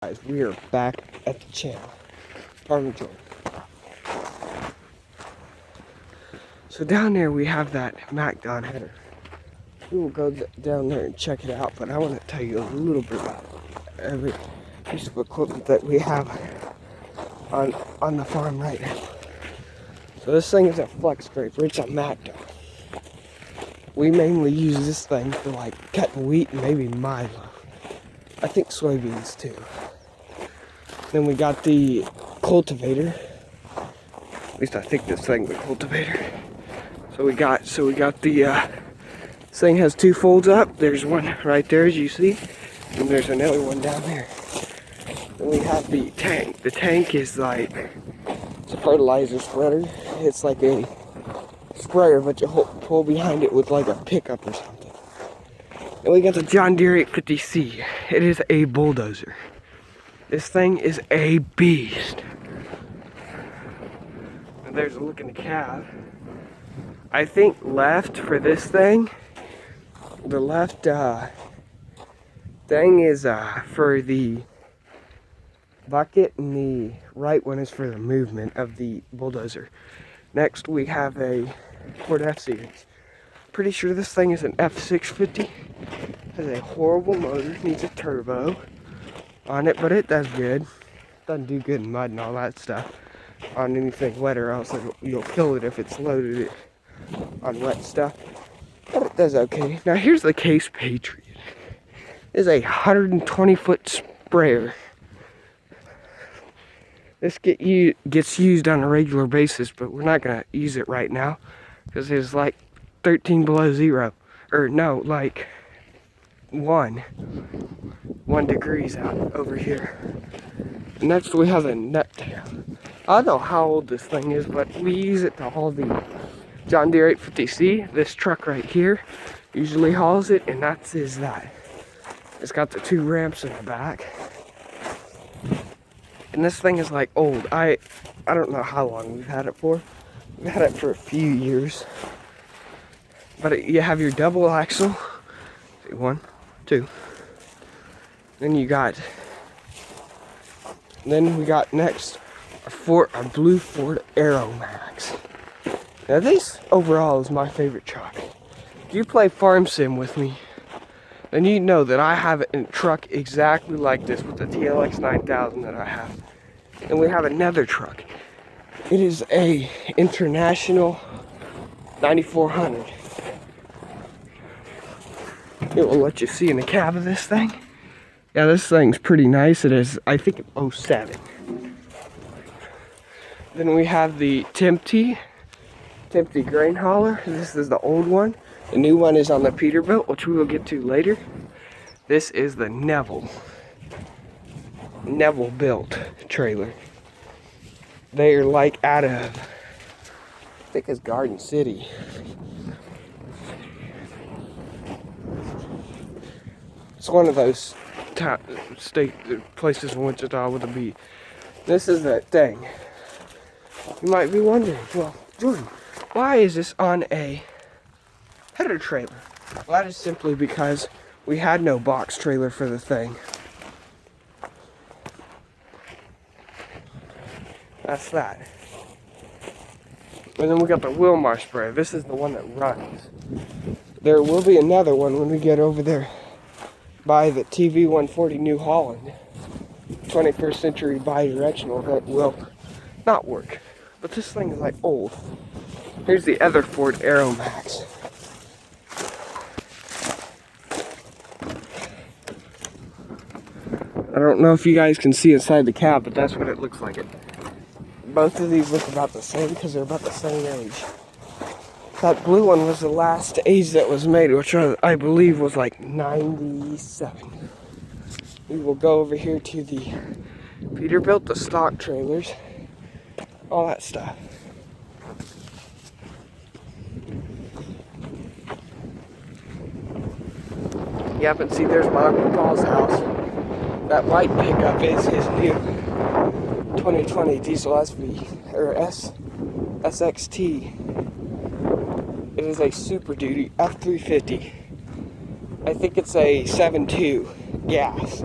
Guys, we are back at the channel, Farming Jordan. So down there we have that MacDon header. We will go down there and check it out, but I want to tell you a little bit about every piece of equipment that we have on the farm right now. So this thing is a flex scraper. It's a MacDon. We mainly use this thing for like cutting wheat and maybe milo. I think soybeans too. Then we got the cultivator. At least I think this thing's the cultivator. So we got the this thing has two folds up. There's one right there as you see, and there's another one down there. Then we have the tank. The tank is like, it's a fertilizer spreader. It's like a sprayer, but you pull behind it with like a pickup or something. And we got the John Deere 850C. It is a bulldozer. This thing is a beast. And there's a look in the cab. I think left for this thing, the left thing is for the bucket, and the right one is for the movement of the bulldozer. Next we have a Ford F-Series. Pretty sure this thing is an F650. Has a horrible motor, needs a turbo on it, but it does good. Doesn't do good in mud and all that stuff on anything wet, or else you'll kill it if it's loaded on wet stuff. But it does okay. Now here's the Case Patriot. It is a 120-foot sprayer. This gets used on a regular basis, but we're not gonna use it right now because it's like 13 below zero, or no, like 1 degrees out over here. Next we have a nut tail. I don't know how old this thing is, but we use it to haul the John Deere 850C. This truck right here usually hauls it, and that is that. It's got the 2 ramps in the back. And this thing is like old. I don't know how long we've had it for. We've had it for a few years. But you have your double axle. See, 1, 2. Then we got next a blue Ford Aeromax. Now this overall is my favorite truck. If you play Farm Sim with me, then you know that I have a truck exactly like this with the TLX 9000 that I have. And we have another truck. It is a International 9400. It will let you see in the cab of this thing. Yeah, this thing's pretty nice. It is, I think, 07. Then we have the Tempty grain hauler. This is the old one. The new one is on the Peterbilt, which we will get to later. This is the Neville built trailer. They are like out of, I think it's Garden City. It's one of those state places in Wichita with a B. This is that thing. You might be wondering, well, Jordan, why is this on a header trailer? Well, that is simply because we had no box trailer for the thing. That's that. And then we got the Wilmar sprayer. This is the one that runs. There will be another one when we get over there by the TV 140 New Holland 21st century bi-directional that will not work. But this thing is like old. Here's the other Ford Aeromax. I don't know if you guys can see inside the cab, but that's what it looks like. Both of these look about the same because they're about the same age. That blue one was the last age that was made, which I believe was like 97. We will go over here to the Peterbilt, the stock trailers, all that stuff. Yep, and see, there's my Uncle Paul's house. That white pickup is his new 2020 diesel SV, or SXT. It is a Super Duty F350. I think it's a 7.2 gas.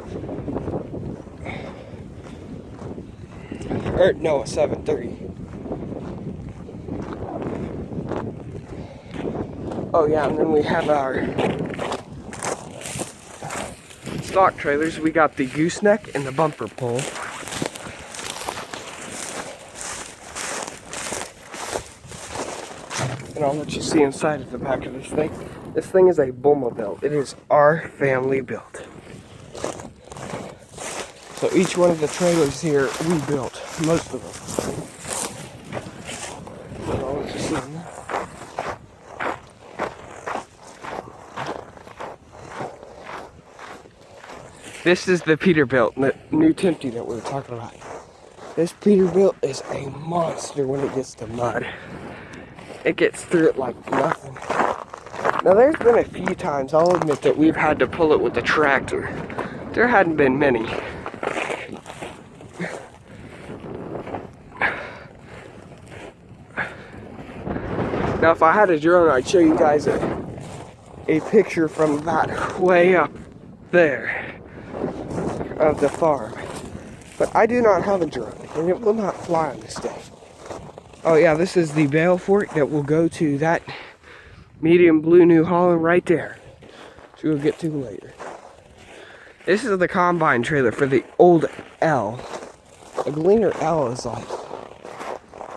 Or no, a 7.3. Oh yeah, and then we have our stock trailers. We got the gooseneck and the bumper pole. And I'll let you see inside of the back of this thing. This thing is a Bullmobile. It is our family built. So each one of the trailers here we built, most of them. And I'll let you see them. This is the Peterbilt, the new Tempty that we were talking about. This Peterbilt is a monster when it gets to mud. It gets through it like nothing. Now there's been a few times, I'll admit, that we've had to pull it with a tractor. There hadn't been many. Now if I had a drone, I'd show you guys a picture from that way up there of the farm. But I do not have a drone, and it will not fly on this day. Oh yeah, this is the bale fork that will go to that medium blue New Holland right there, which we'll get to later. This is the combine trailer for the old L. A Gleaner L is like,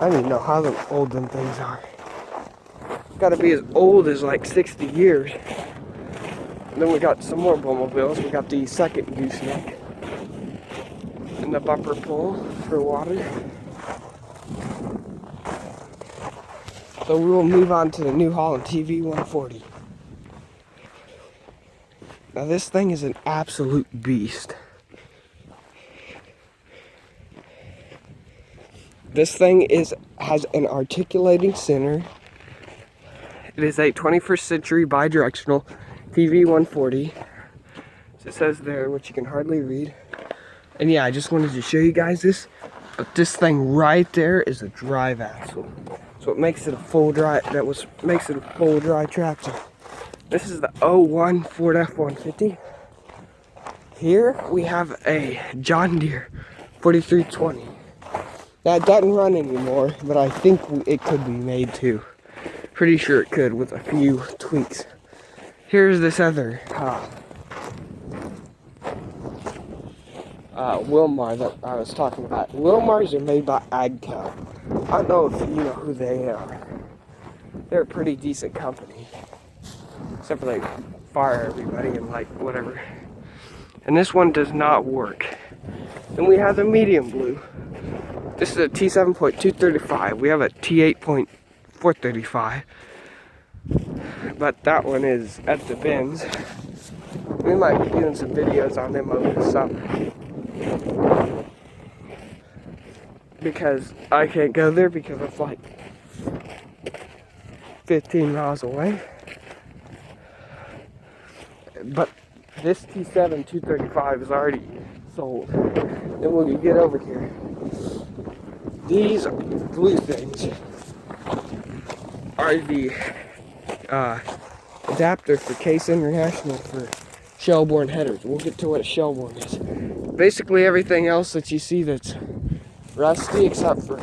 I don't even know how old them things are. Got to be as old as like 60 years. And then we got some more Bullmobiles. We got the second gooseneck and the bumper pole for water. So we will move on to the New Holland TV 140. Now this thing is an absolute beast. This thing has an articulating center. It is a 21st century bidirectional TV 140. So it says there, which you can hardly read. And yeah, I just wanted to show you guys this. But this thing right there is a drive axle. So it makes it a full dry, makes it a full dry tractor. This is the 01 Ford F-150. Here we have a John Deere 4320. That doesn't run anymore, but I think it could be made to. Pretty sure it could with a few tweaks. Here's this other Wilmar that I was talking about. Wilmars are made by AGCO. I don't know if you know who they are. They're a pretty decent company. Except for they fire everybody and like whatever. And this one does not work. Then we have the medium blue. This is a T7.235. We have a T8.435. But that one is at the bins. We might be doing some videos on them over the summer. Because I can't go there because it's like 15 miles away. But this T7-235 is already sold. Then when you get over here, these blue things are the adapter for Case International for Shelbourne headers. We'll get to what a Shelbourne is. Basically everything else that you see that's rusty except for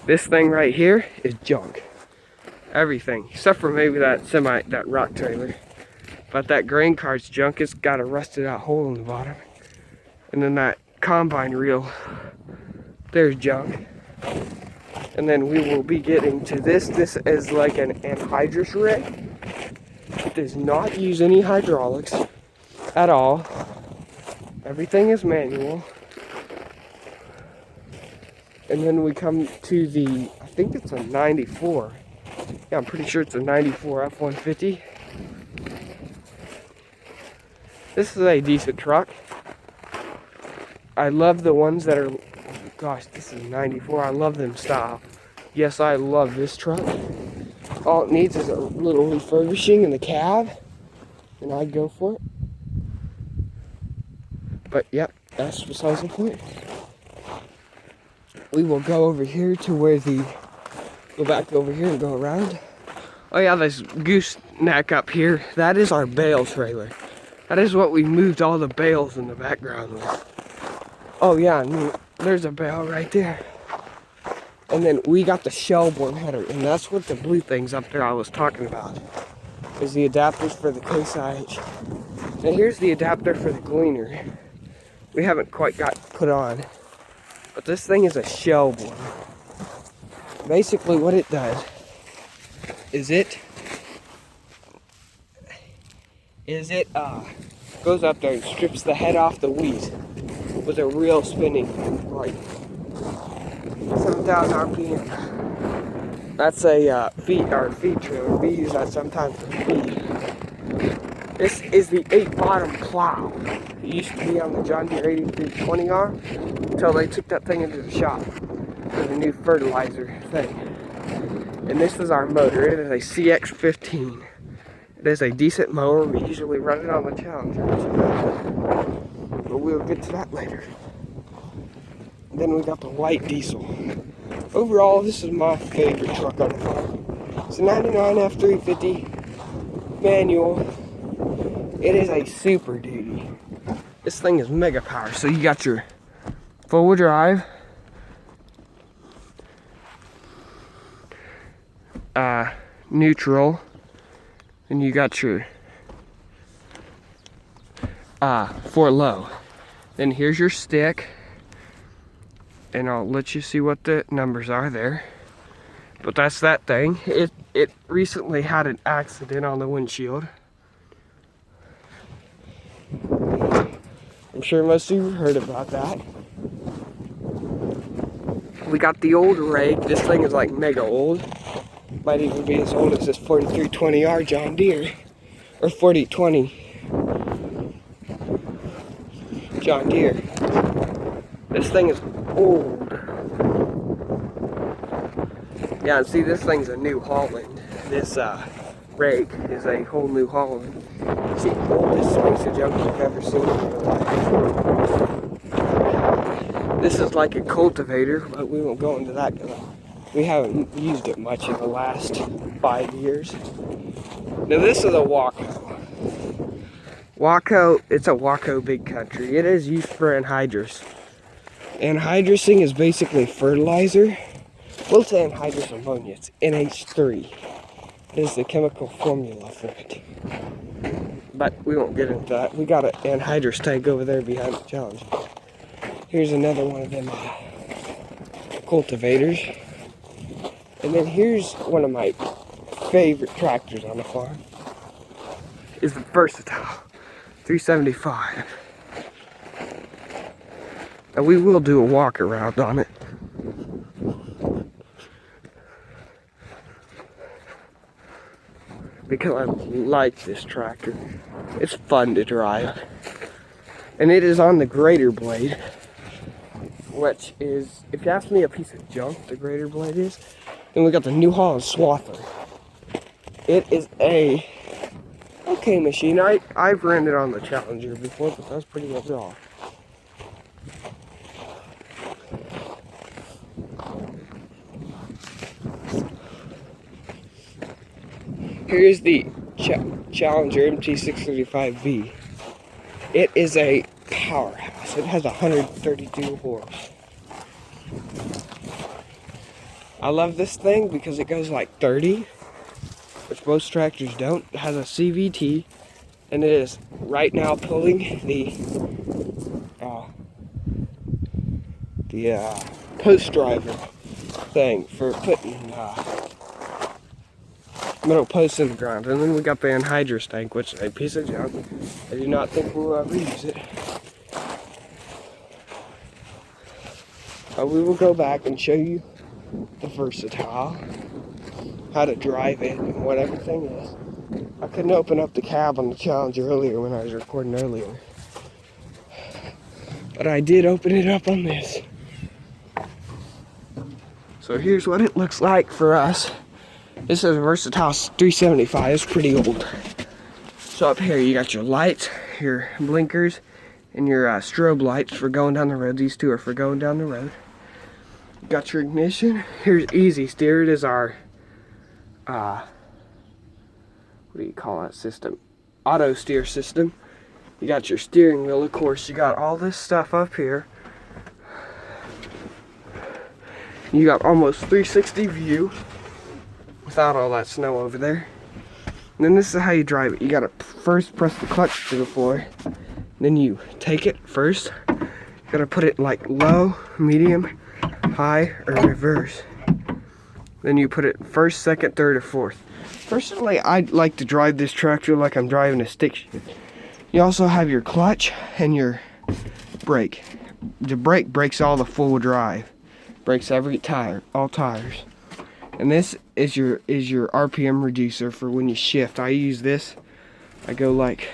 this thing right here is junk. Everything, except for maybe that rock trailer. But that grain cart's junk. It's got a rusted out hole in the bottom. And then that combine reel, there's junk. And then we will be getting to this. This is like an anhydrous rig. It does not use any hydraulics at all. Everything is manual. And then we come to the, I think it's a 94. Yeah, I'm pretty sure it's a 94 F-150. This is a decent truck. I love the ones that are, gosh, this is 94. I love them style. Yes, I love this truck. All it needs is a little refurbishing in the cab, and I'd go for it. But yep, that's besides the point. We will go over here to where go back over here and go around. Oh yeah, this gooseneck up here, that is our bale trailer. That is what we moved all the bales in the background with. Oh yeah, and there's a bell right there. And then we got the shell-borne header, and that's what the blue things up there I was talking about. Is the adapters for the Case IH. And here's the adapter for the Gleaner. We haven't quite got put on, but this thing is a shell-borne. Basically what it does is it goes up there and strips the head off the wheat with a real spinning, like 7,000 RPM. That's a feed trailer. We use that sometimes for feed. This is the 8-bottom plow. It used to be on the John Deere 8320R until they took that thing into the shop for the new fertilizer thing. And this is our motor. It is a CX15. It is a decent mower. We usually run it on the Challenger, but we'll get to that later. And then we got the white diesel. Overall, this is my favorite truck on the farm. It's a 99 F350 manual. It is a Super Duty. This thing is mega power. So you got your four-wheel drive, neutral, and you got your for low. Then here's your stick, and I'll let you see what the numbers are there. But that's that thing. It recently had an accident on the windshield. I'm sure most of you heard about that. We got the old rake. This thing is like mega old. Might even be as old as this 4320R John Deere. Or 4020 John Deere. This thing is old. Yeah, and see, this thing's a New Holland. This rake is a whole New Holland. It's the oldest piece of junk you've ever seen in your life. This is like a cultivator, but we won't go into that because we haven't used it much in the last 5 years. Now this is a Waco. Waco, it's a Waco big country. It is used for anhydrous. Anhydrous is basically fertilizer. We'll say anhydrous ammonia. It's NH3. It is the chemical formula for it. But we won't get into that. We got an anhydrous tank over there behind the Challenger. Here's another one of them cultivators. And then here's one of my favorite tractors on the farm. Is the Versatile 375. And we will do a walk around on it. Because I like this tractor. It's fun to drive. And it is on the grader blade, which is, if you ask me, a piece of junk, the grader blade is. Then we got the New Holland Swather. It is a okay machine. I've ran it on the Challenger before, but that's pretty much all. Here's the Challenger MT635V. It is a powerhouse. It has 132 horse. I love this thing because it goes like 30, which most tractors don't. It has a CVT, and it is right now pulling the post driver thing for putting metal posts in the ground. And then we got the anhydrous tank, which is a piece of junk. I do not think we'll ever use it. But we will go back and show you the Versatile, how to drive it, and what everything is. I couldn't open up the cab on the Challenger earlier when I was recording earlier. But I did open it up on this. So here's what it looks like for us. This is a Versatile 375. It's pretty old. So up here you got your lights, your blinkers, and your strobe lights for going down the road. These two are for going down the road. You got your ignition. Here's Easy Steer. It is our what do you call that system? Auto steer system. You got your steering wheel, of course. You got all this stuff up here. You got almost 360 view without all that snow over there. And then this is how you drive it. You gotta first press the clutch to the floor. Then you take it first. You gotta put it like low, medium, high, or reverse. Then you put it first, second, third, or fourth. Personally, I like to drive this tractor like I'm driving a stick shift. You also have your clutch and your brake. The brake brakes all the full drive. Brakes every tire, all tires. And this is your RPM reducer for when you shift. I use this. I go like,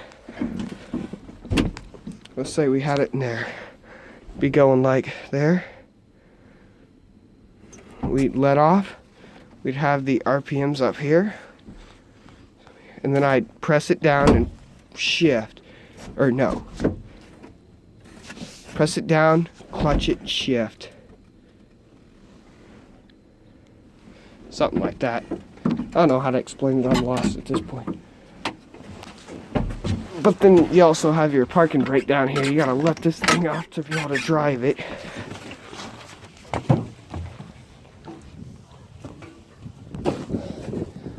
let's say we had it in there. Be going like there. We'd let off. We'd have the RPMs up here. And then I'd press it down and shift. Or no. Press it down, clutch it, shift. Something like that. I don't know how to explain it. I'm lost at this point. But then you also have your parking brake down here. You gotta let this thing off to be able to drive it.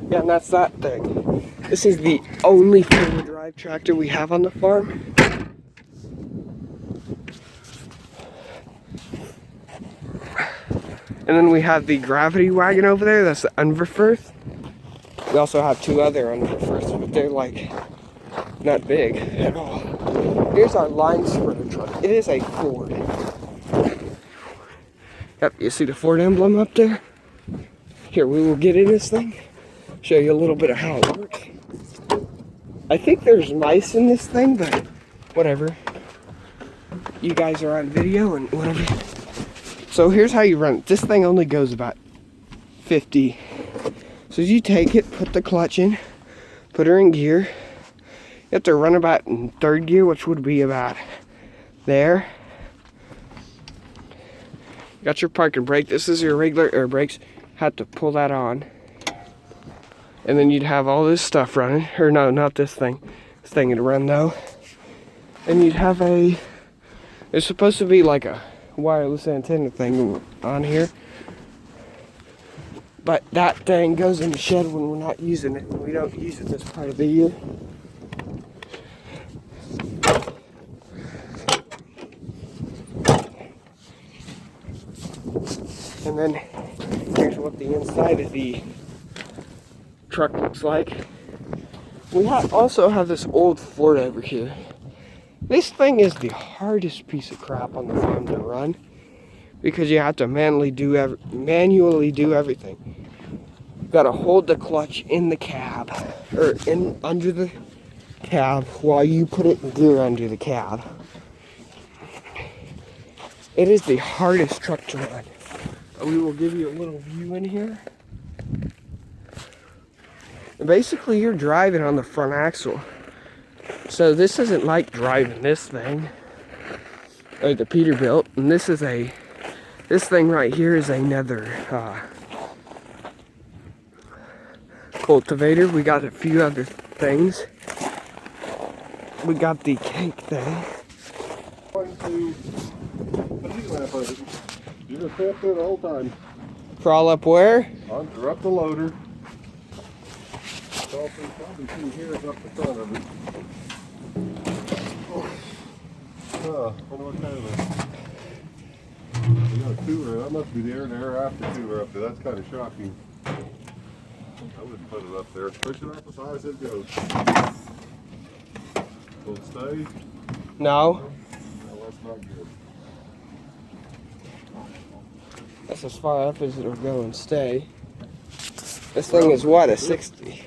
Yeah, and that's that thing. This is the only four-wheel drive tractor we have on the farm. And then we have the gravity wagon over there. That's the Unverfirth. We also have two other Unverfirths, but they're like not big at all. Here's our line spreader truck. It is a Ford. Yep, you see the Ford emblem up there? Here, we will get in this thing. Show you a little bit of how it works. I think there's mice in this thing, but whatever. You guys are on video and whatever. So here's how you run it. This thing only goes about 50. So you take it, put the clutch in, put her in gear. You have to run about in third gear, which would be about there. Got your parking brake. This is your regular air brakes. Had to pull that on. And then you'd have all this stuff running. Or no, not this thing. This thing would run though. And you'd have it's supposed to be like a wireless antenna thing on here. But that thing goes in the shed when we're not using it. We don't use it this part of the year. And then here's what the inside of the truck looks like. We also have this old Ford over here. This thing is the hardest piece of crap on the farm to run because you have to manually do everything. You gotta hold the clutch in the cab or under the cab while you put it in gear under the cab. It is the hardest truck to run. We will give you a little view in here. And basically, you're driving on the front axle. So this isn't like driving this thing, or the Peterbilt. And this thing right here is another cultivator. We got a few other things. We got the cake thing. You're gonna stay up there the whole time. Crawl up where? You're up the loader. Probably 2 hairs up the front of it. I wonder what kind of we got a cooler. That must be the air to air after cooler up there. That's kind of shocking. I wouldn't put it up there. Push it up as high as it goes. Will it stay? No. No, that's not good. That's as far up as it'll go and stay. This thing is what, a 60? You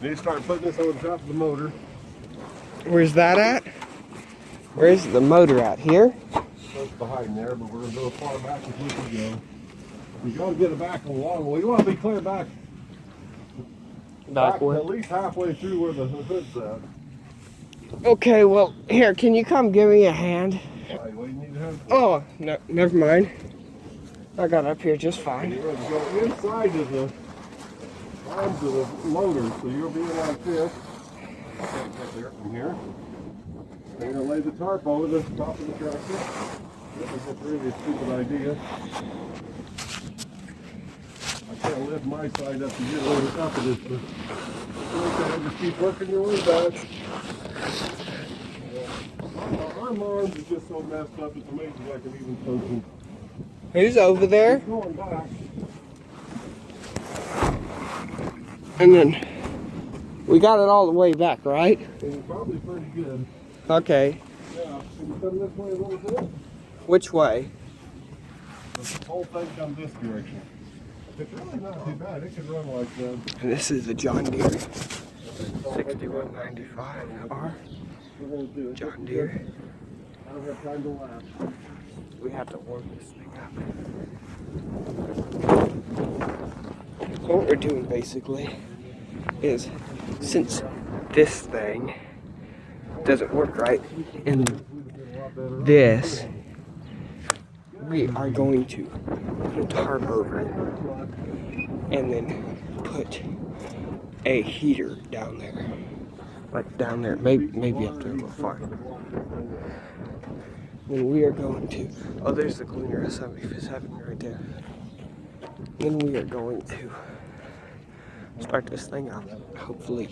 need to start putting this on the top of the motor. Where's that at? Where's the motor at? Here? That's behind there, but we're going to go as far back as we can go. You got to get it back a long way. You want to be clear back Backward. at least halfway through where the hood's at. Okay, well, here, can you come give me a hand? Right, well, you need to have Oh, no, never mind. I got up here just fine. you're going to go inside of the arms of the motor, so you'll be like this. Get there from here. And you're going to lay the tarp over the top of the tractor. That's really a stupid idea. I can't lift my side up to get over the top of this, but okay, just keep working your way back. My arms are just so messed up, it's amazing I can even function. Who's over there? Keep going back. And then we got it all the way back, right? It's probably pretty good. Okay. Yeah, can you come this way a little bit? Which way? The whole thing comes this direction. It's really not too bad. It could run like that. And this is the John Deere 6195R. We're going to do it. John Deere. I don't have time to laugh. We have to warm this thing up. So what we're doing basically is, since this thing doesn't work right in this, we are going to put a tarp over it and then put a heater down there, like down there, maybe up there a little far. Then we are going to, oh, there's the Gleaner S77 right there. Then we are going to start this thing up, hopefully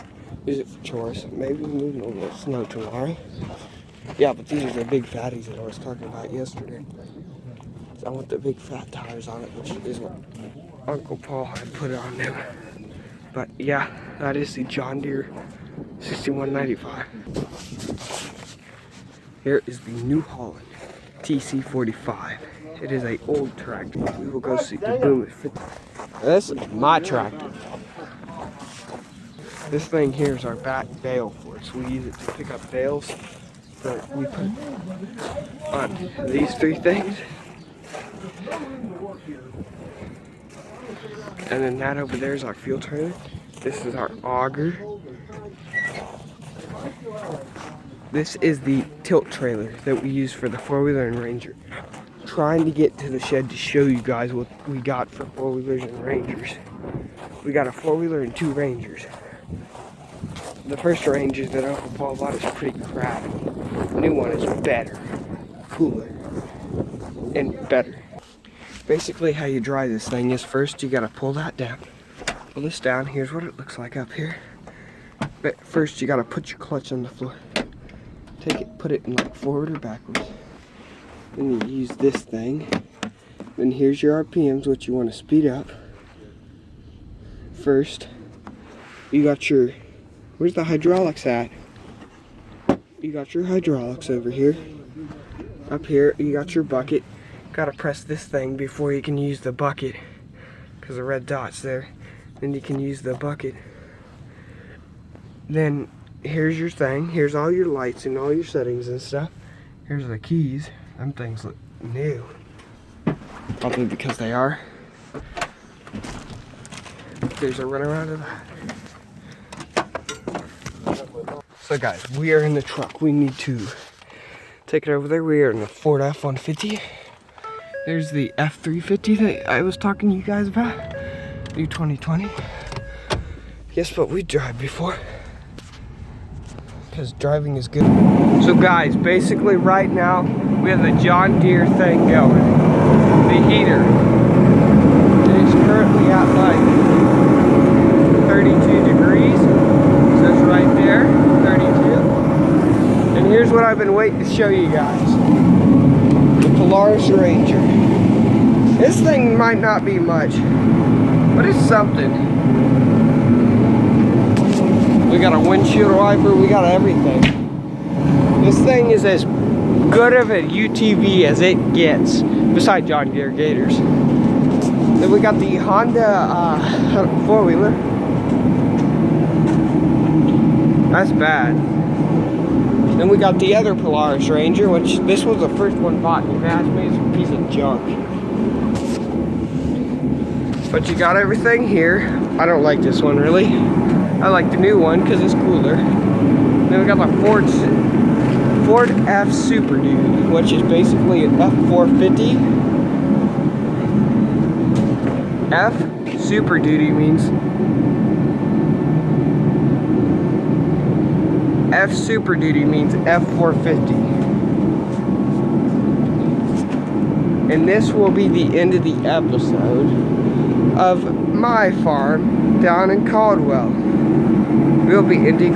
use it for chores, maybe move a little snow tomorrow. Yeah, but these are the big fatties that I was talking about yesterday. So I want the big fat tires on it, which is what Uncle Paul had put on them. But yeah, that is the John Deere 6195. Here is the New Holland TC45. It is an old tractor. We will go see the boom at 50. This is my tractor. This thing here is our back bale for it. So we use it to pick up bales. We put on these three things. And then that over there is our fuel trailer. This is our auger. This is the tilt trailer that we use for the four-wheeler and Ranger. Trying to get to the shed to show you guys what we got for four-wheelers and Rangers. We got a four-wheeler and two Rangers. The first Ranger that Uncle Paul bought is pretty crappy. The new one is better, cooler, and better. Basically how you drive this thing is first you gotta pull that down. Pull this down, here's what it looks like up here. But first you gotta put your clutch on the floor. Take it, put it in like forward or backwards. Then you use this thing. Then here's your RPMs, what you want to speed up. First, you got your, where's the hydraulics at? You got your hydraulics over here. Up here, you got your bucket. Gotta press this thing before you can use the bucket, because the red dot's there. Then you can use the bucket. Then here's your thing. Here's all your lights and all your settings and stuff. Here's the keys. Them things look new. Probably because they are. There's a runaround of that. So guys, we are in the truck. We need to take it over there. We are in the Ford F-150. There's the F-350 that I was talking to you guys about. New 2020. Guess what we drive before? Because driving is good. So guys, basically right now, we have the John Deere thing going. The heater. It is currently at like 32 degrees. So it's right there, 32. And here's what I've been waiting to show you guys. The Polaris Ranger. This thing might not be much, but it's something. We got a windshield wiper, we got everything. This thing is as good of a UTV as it gets, besides John Deere Gators. Then we got the Honda four-wheeler. That's bad. Then we got the other Polaris Ranger, which this was the first one bought. If you ask me, it's a piece of junk. But you got everything here. I don't like this one really. I like the new one because it's cooler. Then we got the Ford F Super Duty, which is basically an F450. F Super Duty means F450. And this will be the end of the episode of my farm down in Caldwell. We'll be ending